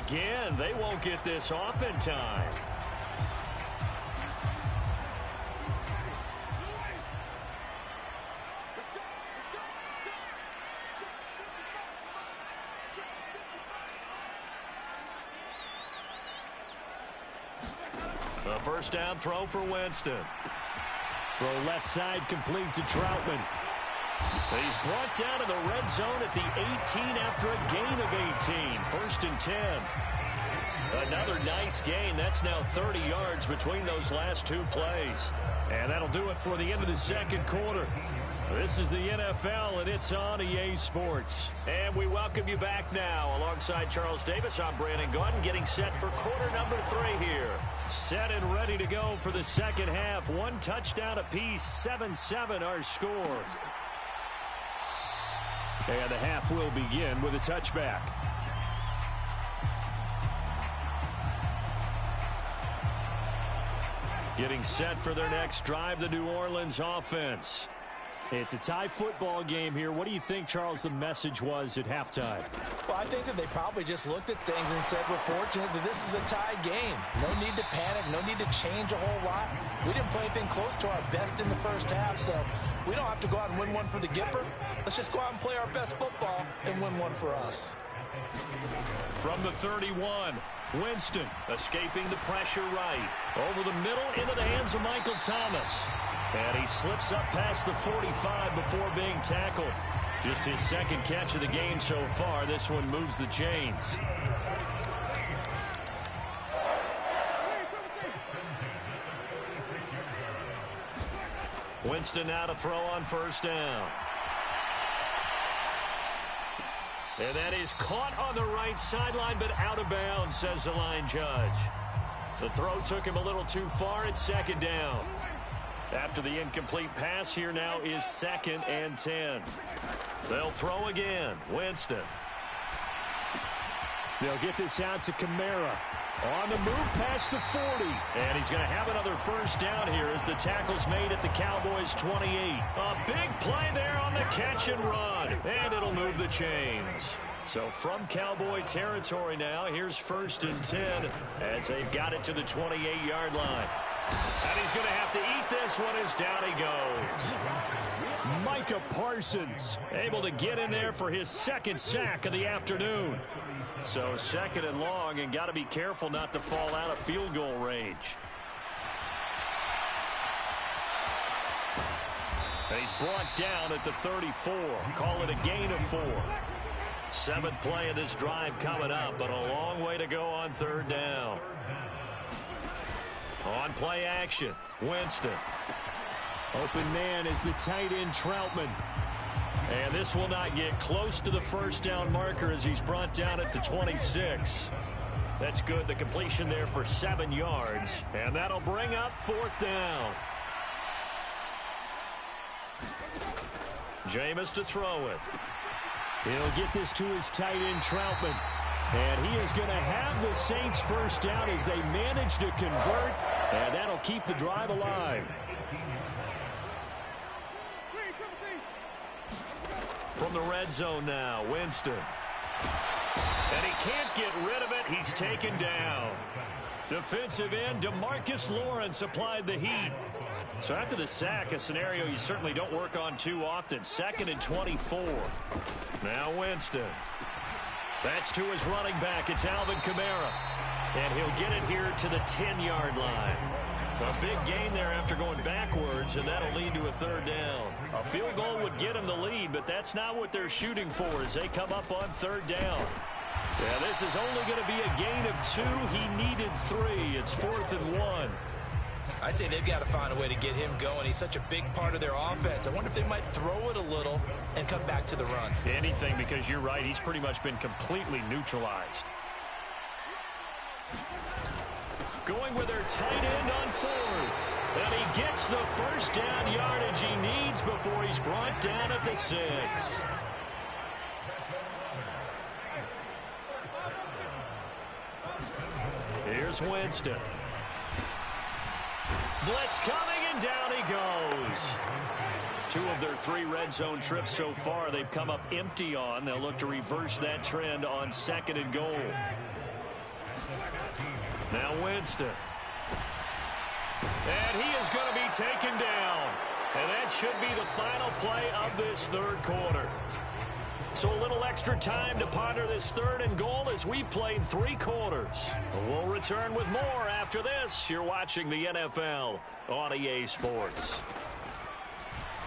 again. They won't get this off in time. A first down throw for Winston. Throw left side complete to Troutman. He's brought down to the red zone at the 18 after a gain of 18. First and 10. Another nice gain. That's now 30 yards between those last two plays. And that'll do it for the end of the second quarter. This is the NFL, and it's on EA Sports. And we welcome you back now. Alongside Charles Davis, I'm Brandon Gaudin, getting set for quarter number 3 here. Set and ready to go for the second half. One touchdown apiece, 7-7 our score. And the half will begin with a touchback. Getting set for their next drive, the New Orleans offense. It's a tie football game here. What do you think, Charles, the message was at halftime? Well, I think that they probably just looked at things and said, we're fortunate that this is a tie game. No need to panic. No need to change a whole lot. We didn't play anything close to our best in the first half, so we don't have to go out and win one for the Gipper. Let's just go out and play our best football and win one for us. From the 31, Winston escaping the pressure right. Over the middle into the hands of Michael Thomas. And he slips up past the 45 before being tackled. Just his second catch of the game so far. This one moves the chains. Winston now to throw on first down. And that is caught on the right sideline, but out of bounds, says the line judge. The throw took him a little too far. It's second down. After the incomplete pass, here now is 2nd and 10. They'll throw again. Winston. They'll get this out to Kamara. On the move past the 40. And he's going to have another first down here as the tackle's made at the Cowboys' 28. A big play there on the catch and run. And it'll move the chains. So from Cowboy territory now, here's 1st and 10 as they've got it to the 28-yard line. And he's going to have to eat this one as down he goes. Micah Parsons able to get in there for his second sack of the afternoon. So 2nd and long, and got to be careful not to fall out of field goal range. And he's brought down at the 34. Call it a gain of 4. 7th play of this drive coming up, but a long way to go on 3rd down. On play action, Winston. Open man is the tight end Troutman. And this will not get close to the first down marker as he's brought down at the 26. That's good. The completion there for 7 yards. And that'll bring up 4th down. Jameis to throw it. He'll get this to his tight end Troutman. And he is going to have the Saints first down as they manage to convert. And that'll keep the drive alive. From the red zone now, Winston. And he can't get rid of it. He's taken down. Defensive end DeMarcus Lawrence applied the heat. So after the sack, a scenario you certainly don't work on too often. 2nd and 24. Now Winston. That's to his running back. It's Alvin Kamara. And he'll get it here to the 10-yard line. A big gain there after going backwards, and that'll lead to a 3rd down. A field goal would get him the lead, but that's not what they're shooting for as they come up on 3rd down. Yeah, this is only going to be a gain of 2. He needed 3. It's 4th and 1. I'd say they've got to find a way to get him going. He's such a big part of their offense. I wonder if they might throw it a little and come back to the run. Anything, because you're right. He's pretty much been completely neutralized. Going with their tight end on 4th. And he gets the first down yardage he needs before he's brought down at the 6. Here's Winston. Blitz coming, and down he goes. 2 of their 3 red zone trips so far they've come up empty on. They'll look to reverse that trend on 2nd and goal. Now Winston. And he is going to be taken down. And that should be the final play of this third quarter. So a little extra time to ponder this 3rd and goal as we played 3 quarters. We'll return with more after this. You're watching the NFL on EA Sports.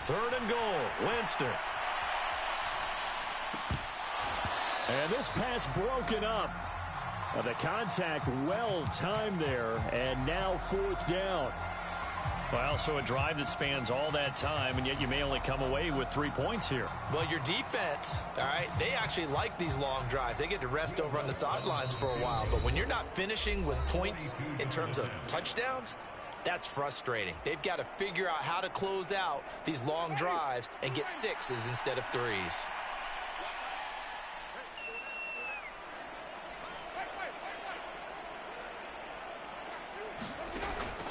3rd and goal, Winston. And this pass broken up. The contact well timed there, and now 4th down. Well, so a drive that spans all that time, and yet you may only come away with 3 points here. Well, your defense, all right, they actually like these long drives. They get to rest over on the sidelines for a while. But when you're not finishing with points in terms of touchdowns, that's frustrating. They've got to figure out how to close out these long drives and get 6s instead of 3s.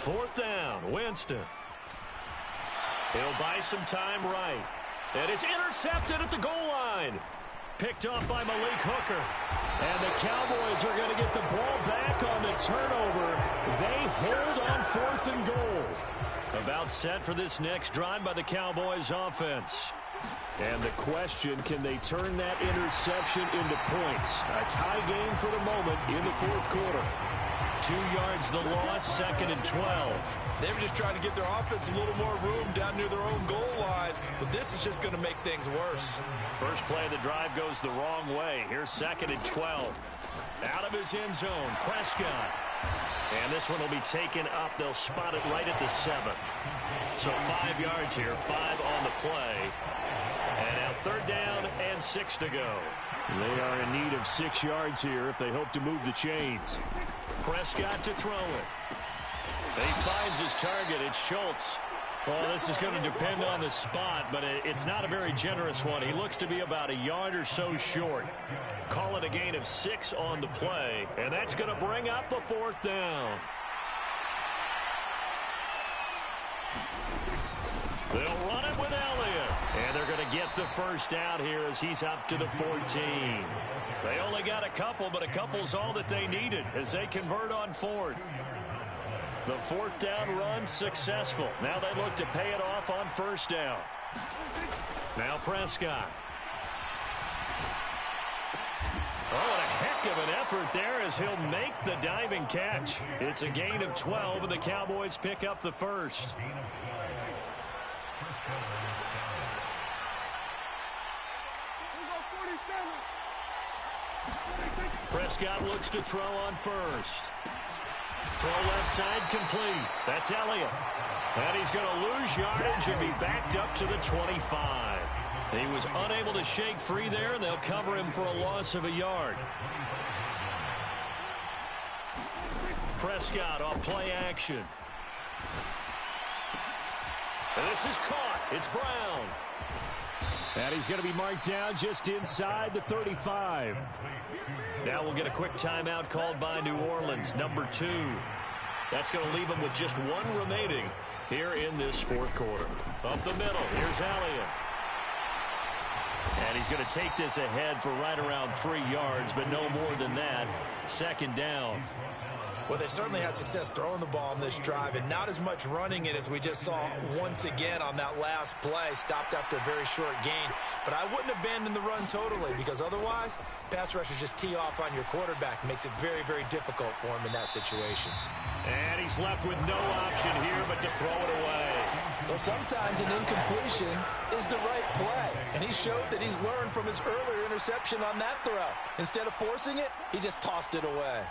Fourth down, Winston. He'll buy some time right. And it's intercepted at the goal line. Picked off by Malik Hooker. And the Cowboys are going to get the ball back on the turnover. They hold on 4th and goal. About set for this next drive by the Cowboys offense. And the question, can they turn that interception into points? A tie game for the moment in the 4th quarter. 2 yards the loss, 2nd and 12. They were just trying to get their offense a little more room down near their own goal line, but this is just going to make things worse. First play of the drive goes the wrong way. Here's 2nd and 12. Out of his end zone, Prescott. And this one will be taken up. They'll spot it right at the 7. So 5 yards here, 5 on the play. And now 3rd down and 6 to go. They are in need of 6 yards here if they hope to move the chains. Prescott to throw it. He finds his target. It's Schultz. Well, this is going to depend on the spot, but it's not a very generous one. He looks to be about a yard or so short. Call it a gain of 6 on the play, and that's going to bring up a 4th down. They'll run it with Elliott. And they're going to get the first out here as he's up to the 14. They only got a couple, but a couple's all that they needed as they convert on 4th. The 4th down run successful. Now they look to pay it off on 1st down. Now Prescott. Oh, and a heck of an effort there as he'll make the diving catch. It's a gain of 12, and the Cowboys pick up the first. Prescott looks to throw on 1st. Throw left side complete. That's Elliott. And he's going to lose yardage and be backed up to the 25. He was unable to shake free there, and they'll cover him for a loss of a yard. Prescott on play action. And this is caught. It's Brown. And he's going to be marked down just inside the 35. Now we'll get a quick timeout called by New Orleans, number 2. That's going to leave them with just 1 remaining here in this 4th quarter. Up the middle, here's Elliott. And he's going to take this ahead for right around 3 yards, but no more than that. 2nd down. Well, they certainly had success throwing the ball in this drive and not as much running it as we just saw once again on that last play. Stopped after a very short gain. But I wouldn't abandon the run totally because otherwise, pass rushers just tee off on your quarterback. Makes it very, very difficult for him in that situation. And he's left with no option here but to throw it away. Well, sometimes an incompletion is the right play. And he showed that he's learned from his earlier interception on that throw. Instead of forcing it, he just tossed it away.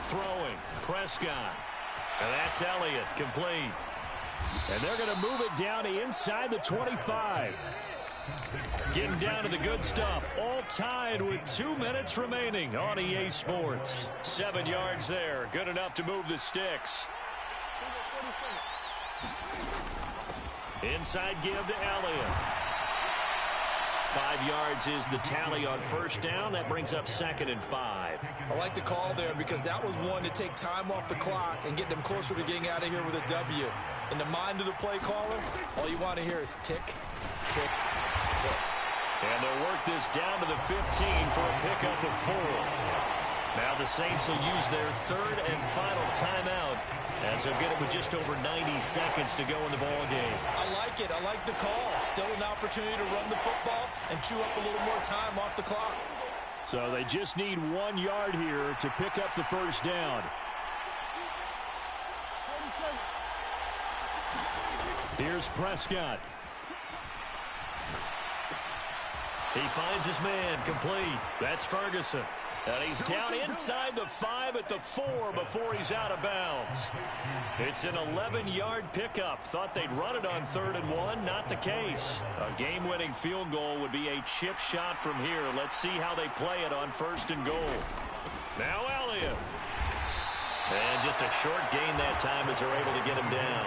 Throwing, Prescott. And that's Elliott, complete. And they're going to move it down to inside the 25. Getting down to the good stuff. All tied with 2 minutes remaining on EA Sports. 7 yards there. Good enough to move the sticks. Inside give to Elliott. 5 yards is the tally on 1st down. That brings up 2nd and 5. I like the call there because that was one to take time off the clock and get them closer to getting out of here with a W. In the mind of the play caller, all you want to hear is tick, tick, tick. And they'll work this down to the 15 for a pickup of 4. Now the Saints will use their third and final timeout as they'll get it with just over 90 seconds to go in the ball game. I like it. I like the call. Still an opportunity to run the football and chew up a little more time off the clock. So they just need 1 yard here to pick up the first down. Here's Prescott. He finds his man complete. That's Ferguson. And he's down inside the 5 at the 4 before he's out of bounds. It's an 11-yard pickup. Thought they'd run it on 3rd and 1. Not the case. A game-winning field goal would be a chip shot from here. Let's see how they play it on 1st and goal. Now Elliott. And just a short gain that time as they're able to get him down.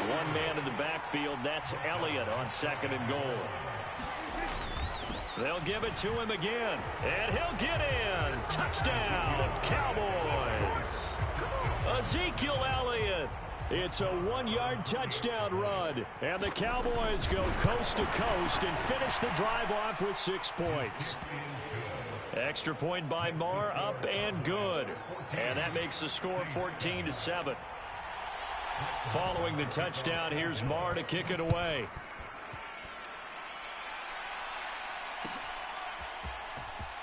One man in the backfield. That's Elliott on 2nd and goal. They'll give it to him again, and he'll get in. Touchdown, Cowboys. Ezekiel Elliott. It's a 1-yard touchdown run, and the Cowboys go coast to coast and finish the drive off with 6 points. Extra point by Marr, up and good, and that makes the score 14-7. Following the touchdown, here's Marr to kick it away.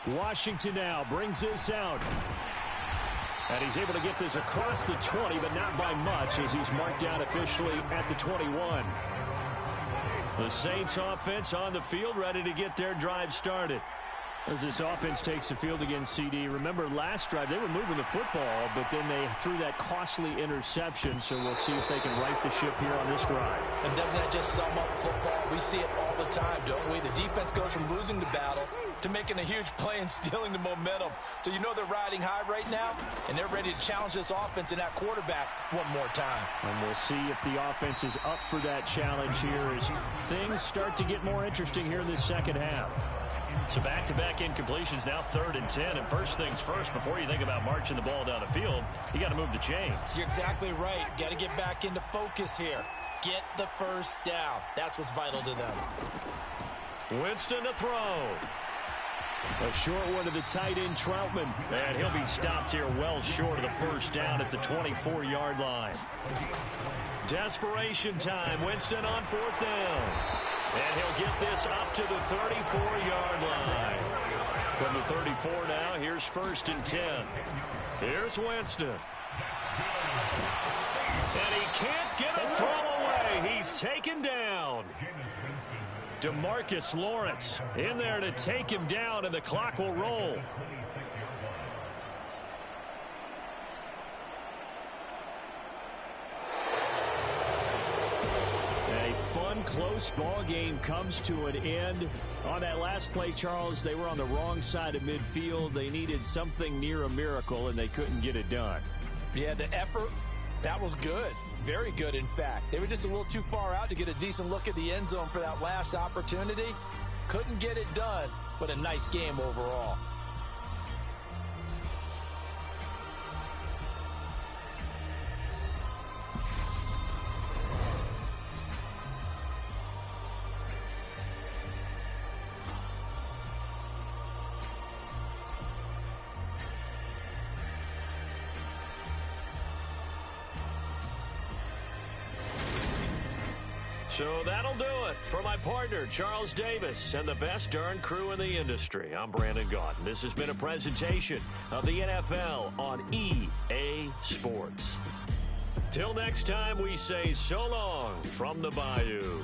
Washington now brings this out. And he's able to get this across the 20, but not by much as he's marked down officially at the 21. The Saints offense on the field, ready to get their drive started. As this offense takes the field against CD, remember last drive they were moving the football, but then they threw that costly interception, so we'll see if they can right the ship here on this drive. And doesn't that just sum up football? We see it all the time, don't we? The defense goes from losing the battle to making a huge play and stealing the momentum. So you know they're riding high right now, and they're ready to challenge this offense and that quarterback one more time. And we'll see if the offense is up for that challenge here as things start to get more interesting here in this second half. So back-to-back incompletions, now 3rd and 10. And first things first, before you think about marching the ball down the field, you got to move the chains. You're exactly right. Got to get back into focus here. Get the first down. That's what's vital to them. Winston to throw. A short one to the tight end, Troutman. And he'll be stopped here well short of the first down at the 24-yard line. Desperation time. Winston on 4th down. And he'll get this up to the 34-yard line. From the 34 now, here's 1st and 10. Here's Winston. And he can't get a throw away. He's taken down. DeMarcus Lawrence in there to take him down, and the clock will roll. A fun, close ball game comes to an end. On that last play, Charles, they were on the wrong side of midfield. They needed something near a miracle, and they couldn't get it done. Yeah, the effort, that was good. Very good, in fact. They were just a little too far out to get a decent look at the end zone for that last opportunity. Couldn't get it done, but a nice game overall. So that'll do it for my partner, Charles Davis, and the best darn crew in the industry. I'm Brandon Gaudin. This has been a presentation of the NFL on EA Sports. Till next time, we say so long from the Bayou.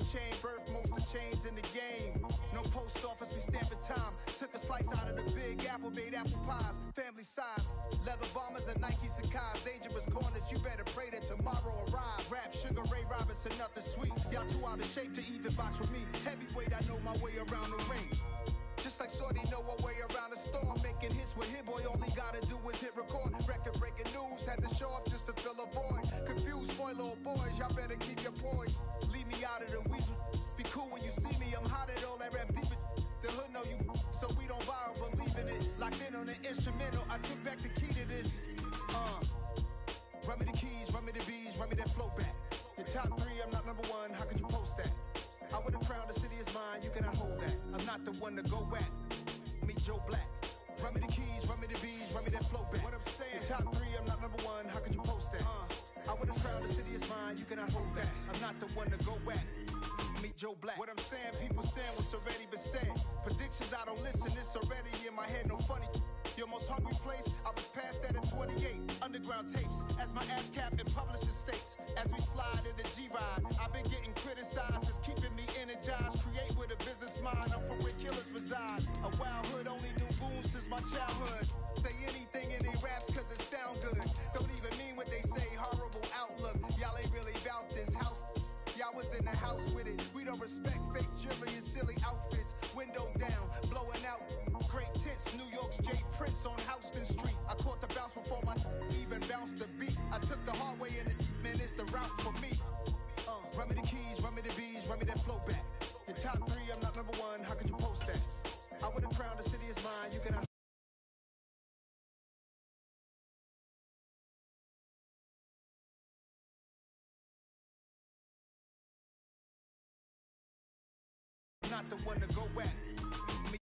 chain, birth most of chains in the game. No post office, we stamping time. Took a slice out of the big apple, made apple pies. Family size, leather bombers and Nike Sakai's. Dangerous corners, you better pray that tomorrow arrives. Rap, Sugar Ray Robinson, nothing sweet. Y'all too out of shape to even box with me. Heavyweight, I know my way around the ring. Just like Shorty know her way around the storm. Making hits with Hit Boy, all he gotta do is hit record. Record-breaking news, had to show up just to fill a void. Confused, spoiled little boys, y'all better keep your poise. Leave me out of the weasel. Be cool when you see me, I'm hot at all that rap deep. The hood know you, so we don't borrow, believe in it. Locked in on the instrumental, I took back the key to this. Run me the keys, run me the bees, run me that flow back. Your top 3, I'm not number 1, how could you post that? I would have crowned the city is mine, you cannot hold that. I'm not the one to go back. Meet Joe Black. Run me the keys, run me the bees, run me that flow back. What I'm saying, your top 3, I'm not number 1, how could you post that? I would have crowned the city is mine, you cannot hold that. I'm not the one to go back. Meet Joe Black. What I'm saying, people saying what's already been said. Predictions, I don't listen, it's already in my head, no funny. Your most hungry place, I was past that at 28. Underground tapes, as my ass cap in publishing states. As we slide in the G-Ride, I've been getting criticized, it's keeping me energized. Create with a business mind, I'm from where killers reside. A wild hood, only knew goons since my childhood. Say anything in they raps cause it sound good. Don't even mean what they say, horrible outlook. Y'all ain't really about this house. Y'all was in the house with it. We don't respect fake jewelry and silly outfits. Window down, blowing out. Great tits, New York's J. Prince on Houston Street. I caught the bounce before my even bounced the beat. I took the hard way in it, man, it's the route for me. Run me the keys, run me the bees, run me that flow back. Your top 3, I'm not number 1, how could you post that? I would have crowned the city is mine, you cannot. Not the one to go at. Me